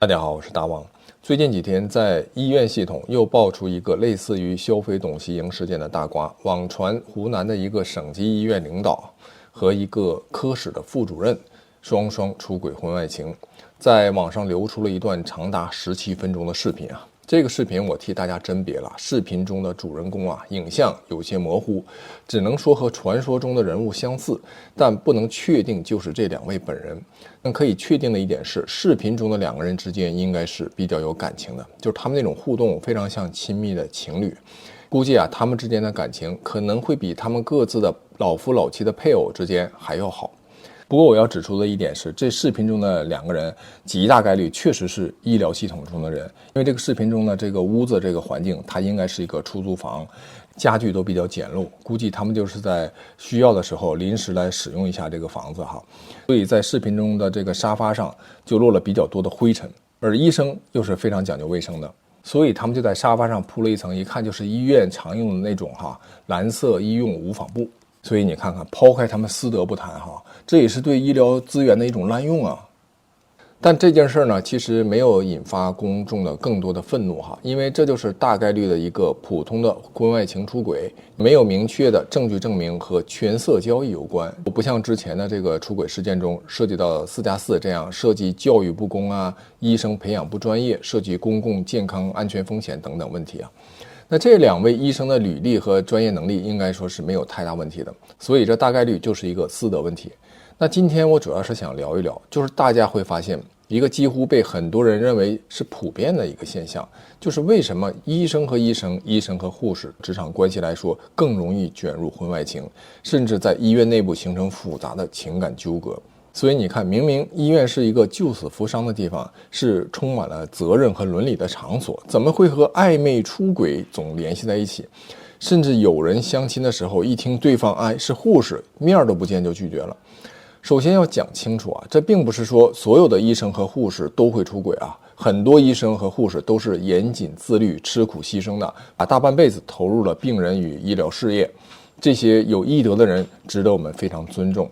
大家好，我是大王。最近几天，在医院系统又爆出一个类似于消费董习营事件的大瓜，网传湖南的一个省级医院领导和一个科室的副主任双双出轨婚外情，在网上流出了一段长达17分钟的视频啊。这个视频我替大家甄别了，视频中的主人公影像有些模糊，只能说和传说中的人物相似，但不能确定就是这两位本人。但可以确定的一点是，视频中的两个人之间应该是比较有感情的，就是他们那种互动非常像亲密的情侣。估计他们之间的感情可能会比他们各自的老夫老妻的配偶之间还要好。不过我要指出的一点是，这视频中的两个人极大概率确实是医疗系统中的人，因为这个视频中的这个屋子这个环境，它应该是一个出租房，家具都比较简陋，估计他们就是在需要的时候临时来使用一下这个房子哈。所以在视频中的这个沙发上就落了比较多的灰尘，而医生又是非常讲究卫生的，所以他们就在沙发上铺了一层，一看就是医院常用的那种蓝色医用无纺布。所以你看看，抛开他们私德不谈这也是对医疗资源的一种滥用啊。但这件事呢，其实没有引发公众的更多的愤怒因为这就是大概率的一个普通的婚外情出轨，没有明确的证据证明和权色交易有关，不像之前的这个出轨事件中涉及到4+4这样涉及教育不公医生培养不专业，涉及公共健康安全风险等等问题那这两位医生的履历和专业能力应该说是没有太大问题的，所以这大概率就是一个私德问题。那今天我主要是想聊一聊，就是大家会发现一个几乎被很多人认为是普遍的一个现象，就是为什么医生和医生、医生和护士职场关系来说更容易卷入婚外情，甚至在医院内部形成复杂的情感纠葛。所以你看，明明医院是一个救死扶伤的地方，是充满了责任和伦理的场所，怎么会和暧昧出轨总联系在一起？甚至有人相亲的时候，一听对方是护士，面都不见就拒绝了。首先要讲清楚这并不是说所有的医生和护士都会出轨很多医生和护士都是严谨自律、吃苦牺牲的，把大半辈子投入了病人与医疗事业。这些有医德的人值得我们非常尊重。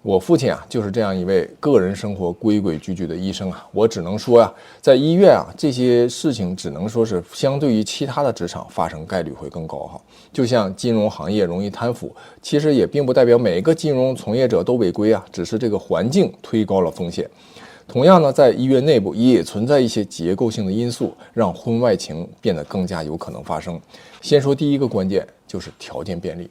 我父亲就是这样一位个人生活规规矩矩的医生我只能说在医院这些事情只能说是相对于其他的职场发生概率会更高就像金融行业容易贪腐，其实也并不代表每个金融从业者都违规只是这个环境推高了风险。同样呢，在医院内部也存在一些结构性的因素，让婚外情变得更加有可能发生。先说第一个关键，就是条件便利。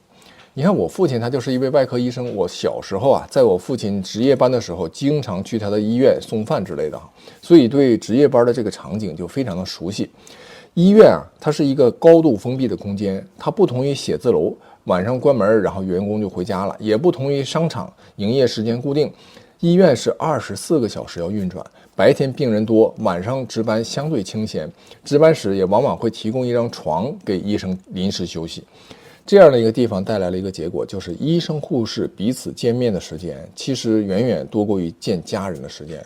你看我父亲他就是一位外科医生，我小时候在我父亲值夜班的时候经常去他的医院送饭之类的所以对值夜班的这个场景就非常的熟悉。医院它是一个高度封闭的空间，它不同于写字楼，晚上关门然后员工就回家了，也不同于商场营业时间固定。医院是24个小时要运转，白天病人多，晚上值班相对清闲，值班室也往往会提供一张床给医生临时休息。这样的一个地方带来了一个结果，就是医生护士彼此见面的时间其实远远多过于见家人的时间。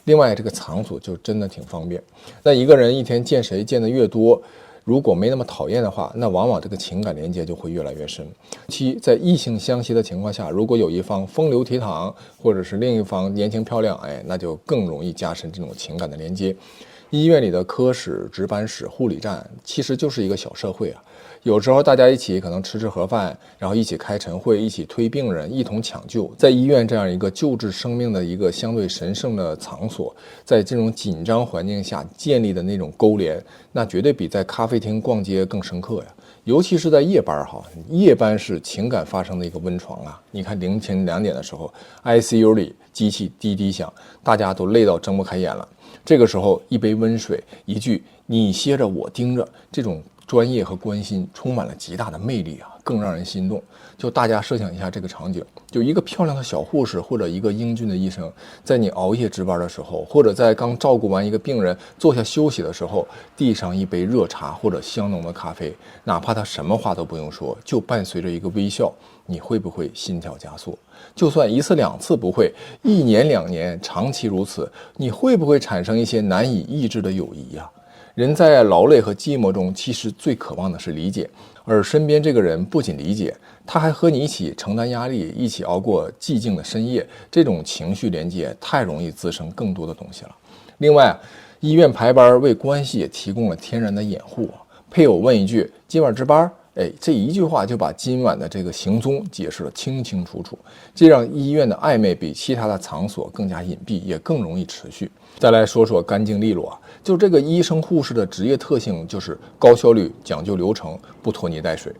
另外这个场所就真的挺方便，那一个人一天见谁见得越多，如果没那么讨厌的话，那往往这个情感连接就会越来越深。其在异性相吸的情况下，如果有一方风流倜傥，或者是另一方年轻漂亮那就更容易加深这种情感的连接。医院里的科室、值班室、护理站其实就是一个小社会有时候大家一起可能吃吃盒饭，然后一起开晨会，一起推病人，一同抢救。在医院这样一个救治生命的一个相对神圣的场所，在这种紧张环境下建立的那种勾连，那绝对比在咖啡厅逛街更深刻尤其是在夜班夜班是情感发生的一个温床你看凌晨2点的时候 ICU 里机器滴滴响，大家都累到睁不开眼了。这个时候一杯温水，一句你歇着我盯着，这种专业和关心充满了极大的魅力更让人心动。就大家设想一下这个场景，就一个漂亮的小护士或者一个英俊的医生，在你熬夜值班的时候，或者在刚照顾完一个病人坐下休息的时候，递上一杯热茶或者香浓的咖啡，哪怕他什么话都不用说，就伴随着一个微笑，你会不会心跳加速？就算1次2次不会，1年2年长期如此，你会不会产生一些难以抑制的友谊人在劳累和寂寞中，其实最渴望的是理解，而身边这个人不仅理解，他还和你一起承担压力，一起熬过寂静的深夜，这种情绪连接太容易滋生更多的东西了。另外医院排班为关系也提供了天然的掩护。配偶问一句今晚值班，这一句话就把今晚的这个行踪解释得清清楚楚，这让医院的暧昧比其他的场所更加隐蔽，也更容易持续。再来说说干净利落就这个医生护士的职业特性就是高效率、讲究流程，不拖泥带水。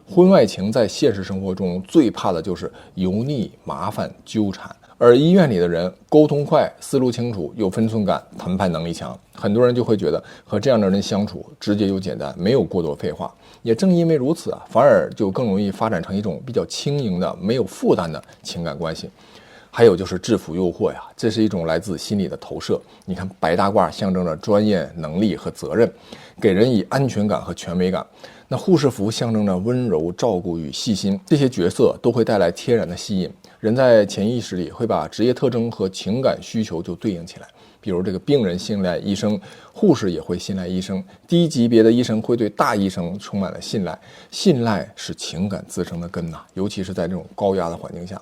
婚外情在现实生活中最怕的就是油腻、麻烦、纠缠，而医院里的人沟通快、思路清楚、有分寸感、谈判能力强，很多人就会觉得和这样的人相处直接又简单，没有过多废话。也正因为如此反而就更容易发展成一种比较轻盈的、没有负担的情感关系。还有就是制服诱惑这是一种来自心理的投射。你看白大褂象征着专业、能力和责任，给人以安全感和权威感。那护士服象征着温柔、照顾与细心，这些角色都会带来天然的吸引。人在潜意识里会把职业特征和情感需求就对应起来。比如这个病人信赖医生，护士也会信赖医生，低级别的医生会对大医生充满了信赖。信赖是情感滋生的根尤其是在这种高压的环境下。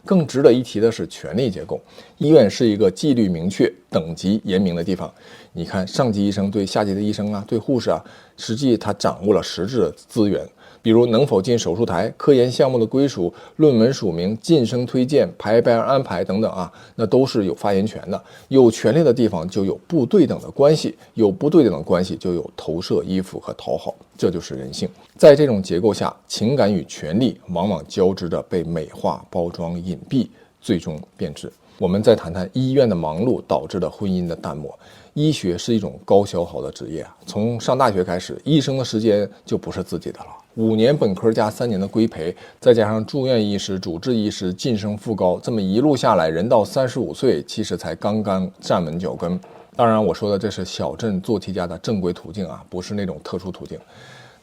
更值得一提的是权力结构，医院是一个纪律明确、等级严明的地方。你看上级医生对下级的医生对护士实际他掌握了实质的资源，比如能否进手术台、科研项目的归属、论文署名、晋升推荐、排班安排等等那都是有发言权的。有权利的地方就有不对等的关系，有不对等的关系就有投射、依附和讨好，这就是人性。在这种结构下，情感与权力往往交织着被美化、包装、隐蔽，最终变质。我们再谈谈医院的忙碌导致的婚姻的淡漠。医学是一种高消耗的职业从上大学开始，医生的时间就不是自己的了。5年本科加3年的规培，再加上住院医师、主治医师晋升副高，这么一路下来，人到35岁其实才刚刚站稳脚跟。当然我说的这是小镇做题家的正规途径不是那种特殊途径。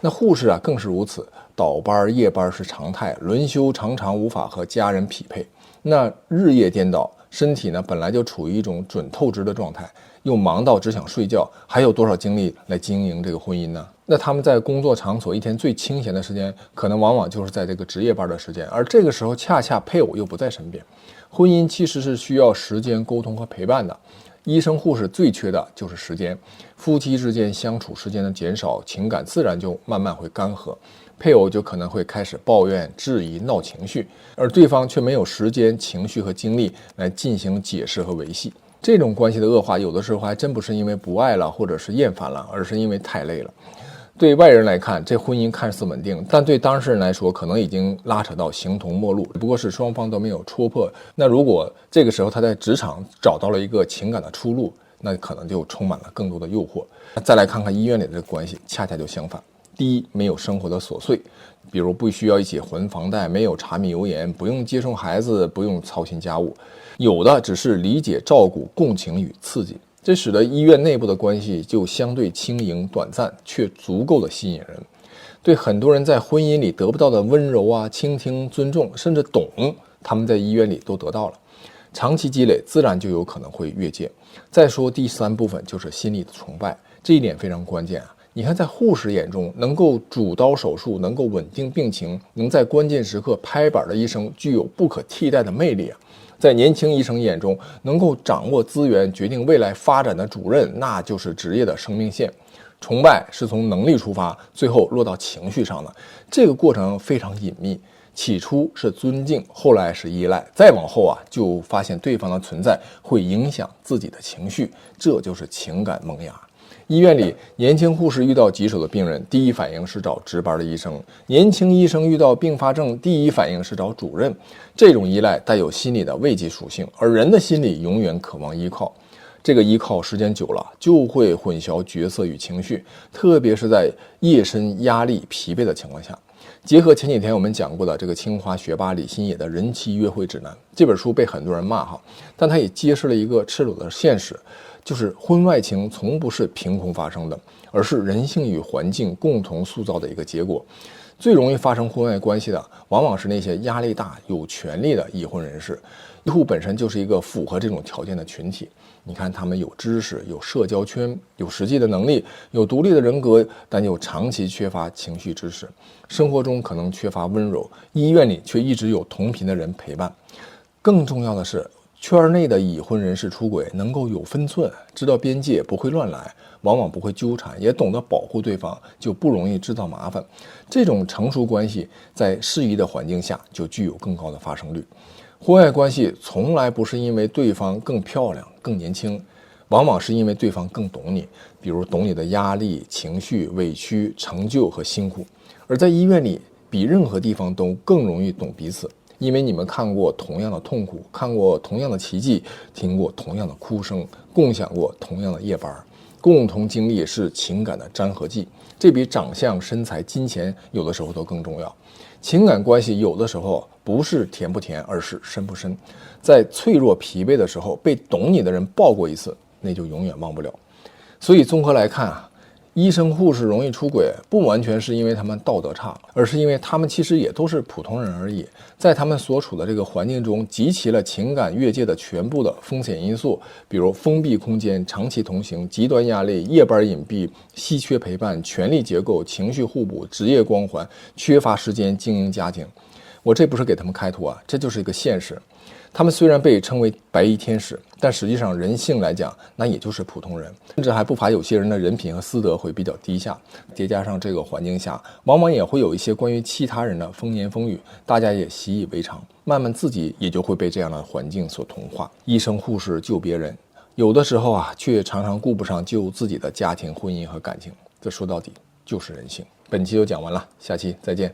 那护士更是如此，倒班夜班是常态，轮休常常无法和家人匹配。那日夜颠倒，身体本来就处于一种准透支的状态，又忙到只想睡觉，还有多少精力来经营这个婚姻呢？那他们在工作场所一天最清闲的时间，可能往往就是在这个值夜班的时间，而这个时候恰恰配偶又不在身边。婚姻其实是需要时间沟通和陪伴的，医生护士最缺的就是时间。夫妻之间相处时间的减少，情感自然就慢慢会干涸，配偶就可能会开始抱怨、质疑、闹情绪，而对方却没有时间、情绪和精力来进行解释和维系。这种关系的恶化，有的时候还真不是因为不爱了或者是厌烦了，而是因为太累了。对外人来看，这婚姻看似稳定，但对当事人来说，可能已经拉扯到形同陌路，不过是双方都没有戳破。那如果这个时候他在职场找到了一个情感的出路，那可能就充满了更多的诱惑。再来看看医院里的这个关系，恰恰就相反。第一，没有生活的琐碎，比如不需要一起还房贷，没有柴米油盐，不用接送孩子，不用操心家务，有的只是理解、照顾、共情与刺激。这使得医院内部的关系就相对轻盈、短暂，却足够的吸引人。对很多人在婚姻里得不到的温柔倾听、尊重，甚至懂，他们在医院里都得到了。长期积累，自然就有可能会越界。再说第3部分就是心理的崇拜，这一点非常关键你看，在护士眼中，能够主刀手术、能够稳定病情、能在关键时刻拍板的医生，具有不可替代的魅力在年轻医生眼中，能够掌握资源、决定未来发展的主任，那就是职业的生命线。崇拜是从能力出发，最后落到情绪上的，这个过程非常隐秘。起初是尊敬，后来是依赖，再往后就发现对方的存在会影响自己的情绪，这就是情感萌芽。医院里，年轻护士遇到棘手的病人，第一反应是找值班的医生；年轻医生遇到并发症，第一反应是找主任。这种依赖带有心理的慰藉属性，而人的心理永远渴望依靠。这个依靠时间久了，就会混淆角色与情绪，特别是在夜深、压力、疲惫的情况下。结合前几天我们讲过的这个清华学霸李新野的人妻约会指南，这本书被很多人骂但它也揭示了一个赤裸的现实，就是婚外情从不是凭空发生的，而是人性与环境共同塑造的一个结果。最容易发生婚外关系的，往往是那些压力大、有权利的已婚人士。医护本身就是一个符合这种条件的群体。你看，他们有知识、有社交圈、有实际的能力、有独立的人格，但又长期缺乏情绪支持，生活中可能缺乏温柔，医院里却一直有同频的人陪伴。更重要的是，圈内的已婚人士出轨能够有分寸，知道边界，不会乱来，往往不会纠缠，也懂得保护对方，就不容易制造麻烦。这种成熟关系在适宜的环境下就具有更高的发生率。婚外关系从来不是因为对方更漂亮、更年轻，往往是因为对方更懂你，比如懂你的压力、情绪、委屈、成就和辛苦。而在医院里，比任何地方都更容易懂彼此，因为你们看过同样的痛苦，看过同样的奇迹，听过同样的哭声，共享过同样的夜班，共同经历是情感的粘合剂，这比长相、身材、金钱有的时候都更重要。情感关系有的时候不是甜不甜，而是深不深。在脆弱疲惫的时候，被懂你的人抱过一次，那就永远忘不了。所以综合来看啊，医生护士容易出轨，不完全是因为他们道德差，而是因为他们其实也都是普通人而已。在他们所处的这个环境中，集齐了情感越界的全部的风险因素，比如封闭空间、长期同行、极端压力、夜班隐蔽、稀缺陪伴、权力结构、情绪互补、职业光环、缺乏时间经营家庭。我这不是给他们开脱啊，这就是一个现实。他们虽然被称为白衣天使，但实际上人性来讲，那也就是普通人，甚至还不乏有些人的人品和私德会比较低下。叠加上这个环境下，往往也会有一些关于其他人的风言风语，大家也习以为常，慢慢自己也就会被这样的环境所同化。医生护士救别人，有的时候啊，却常常顾不上救自己的家庭、婚姻和感情。这说到底就是人性。本期就讲完了，下期再见。